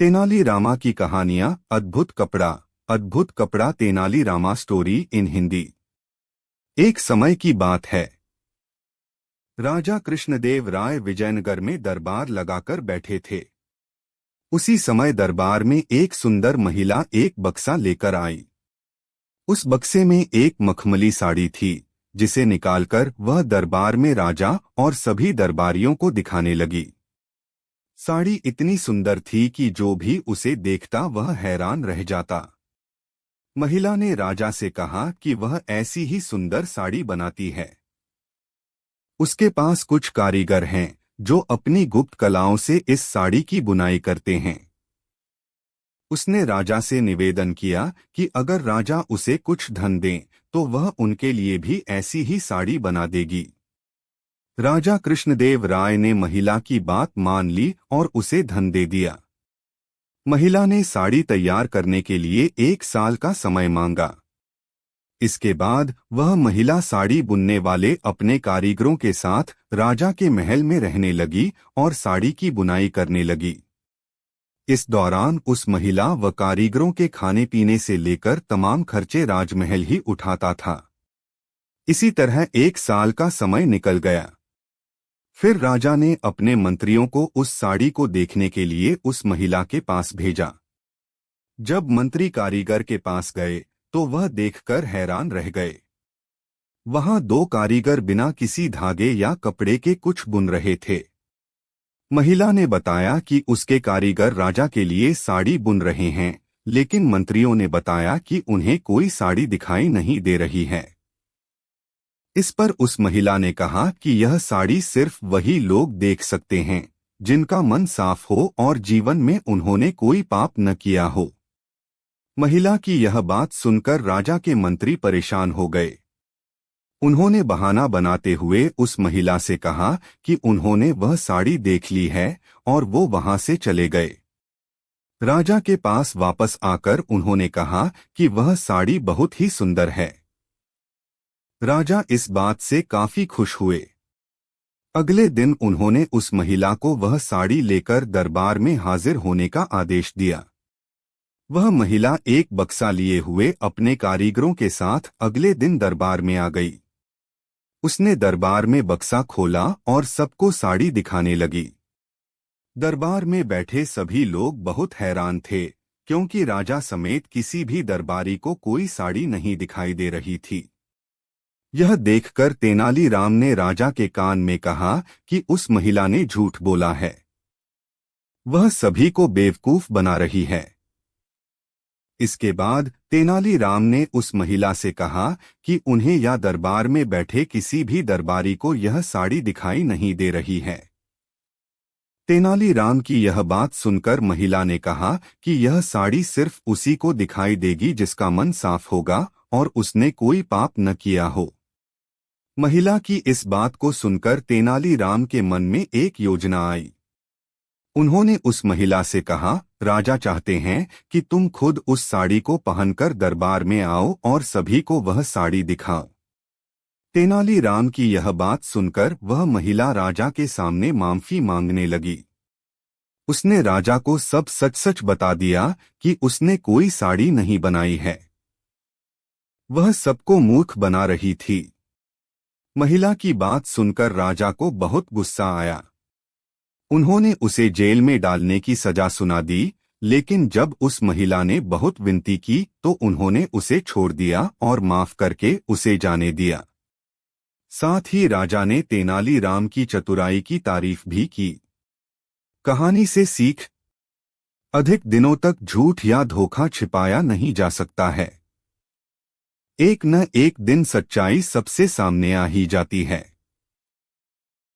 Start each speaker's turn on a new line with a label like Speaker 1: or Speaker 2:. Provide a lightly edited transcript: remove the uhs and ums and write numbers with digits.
Speaker 1: तेनाली रामा की कहानियां अद्भुत कपड़ा तेनाली रामा स्टोरी इन हिंदी। एक समय की बात है। राजा कृष्णदेव राय विजयनगर में दरबार लगाकर बैठे थे। उसी समय दरबार में एक सुंदर महिला एक बक्सा लेकर आई। उस बक्से में एक मखमली साड़ी थी, जिसे निकालकर वह दरबार में राजा और सभी दरबारियों को दिखाने लगी। साड़ी इतनी सुंदर थी कि जो भी उसे देखता वह हैरान रह जाता। महिला ने राजा से कहा कि वह ऐसी ही सुंदर साड़ी बनाती है। उसके पास कुछ कारीगर हैं जो अपनी गुप्त कलाओं से इस साड़ी की बुनाई करते हैं। उसने राजा से निवेदन किया कि अगर राजा उसे कुछ धन दें तो वह उनके लिए भी ऐसी ही साड़ी बना देगी। राजा कृष्णदेव राय ने महिला की बात मान ली और उसे धन दे दिया। महिला ने साड़ी तैयार करने के लिए 1 साल का समय मांगा। इसके बाद वह महिला साड़ी बुनने वाले अपने कारीगरों के साथ राजा के महल में रहने लगी और साड़ी की बुनाई करने लगी। इस दौरान उस महिला व कारीगरों के खाने पीने से लेकर तमाम खर्चे राजमहल ही उठाता था। इसी तरह 1 साल का समय निकल गया। फिर राजा ने अपने मंत्रियों को उस साड़ी को देखने के लिए उस महिला के पास भेजा। जब मंत्री कारीगर के पास गए तो वह देखकर हैरान रह गए। वहां 2 कारीगर बिना किसी धागे या कपड़े के कुछ बुन रहे थे। महिला ने बताया कि उसके कारीगर राजा के लिए साड़ी बुन रहे हैं, लेकिन मंत्रियों ने बताया कि उन्हें कोई साड़ी दिखाई नहीं दे रही है। इस पर उस महिला ने कहा कि यह साड़ी सिर्फ वही लोग देख सकते हैं जिनका मन साफ हो और जीवन में उन्होंने कोई पाप न किया हो। महिला की यह बात सुनकर राजा के मंत्री परेशान हो गए। उन्होंने बहाना बनाते हुए उस महिला से कहा कि उन्होंने वह साड़ी देख ली है और वो वहां से चले गए। राजा के पास वापस आकर उन्होंने कहा कि वह साड़ी बहुत ही सुंदर है। राजा इस बात से काफी खुश हुए। अगले दिन उन्होंने उस महिला को वह साड़ी लेकर दरबार में हाजिर होने का आदेश दिया। वह महिला एक बक्सा लिए हुए अपने कारीगरों के साथ अगले दिन दरबार में आ गई। उसने दरबार में बक्सा खोला और सबको साड़ी दिखाने लगी। दरबार में बैठे सभी लोग बहुत हैरान थे, क्योंकि राजा समेत किसी भी दरबारी को कोई साड़ी नहीं दिखाई दे रही थी। यह देखकर तेनालीराम ने राजा के कान में कहा कि उस महिला ने झूठ बोला है। वह सभी को बेवकूफ बना रही है। इसके बाद तेनालीराम ने उस महिला से कहा कि उन्हें या दरबार में बैठे किसी भी दरबारी को यह साड़ी दिखाई नहीं दे रही है। तेनालीराम की यह बात सुनकर महिला ने कहा कि यह साड़ी सिर्फ उसी को दिखाई देगी जिसका मन साफ होगा और उसने कोई पाप न किया हो। महिला की इस बात को सुनकर तेनालीराम के मन में एक योजना आई। उन्होंने उस महिला से कहा, राजा चाहते हैं कि तुम खुद उस साड़ी को पहनकर दरबार में आओ और सभी को वह साड़ी दिखाओ। तेनालीराम की यह बात सुनकर वह महिला राजा के सामने माफी मांगने लगी। उसने राजा को सब सच सच बता दिया कि उसने कोई साड़ी नहीं बनाई है। वह सबको मूर्ख बना रही थी। महिला की बात सुनकर राजा को बहुत गुस्सा आया। उन्होंने उसे जेल में डालने की सजा सुना दी, लेकिन जब उस महिला ने बहुत विनती की तो उन्होंने उसे छोड़ दिया और माफ करके उसे जाने दिया। साथ ही राजा ने तेनालीराम की चतुराई की तारीफ भी की। कहानी से सीख: अधिक दिनों तक झूठ या धोखा छिपाया नहीं जा सकता है। एक न एक दिन सच्चाई सबसे सामने आ ही जाती है।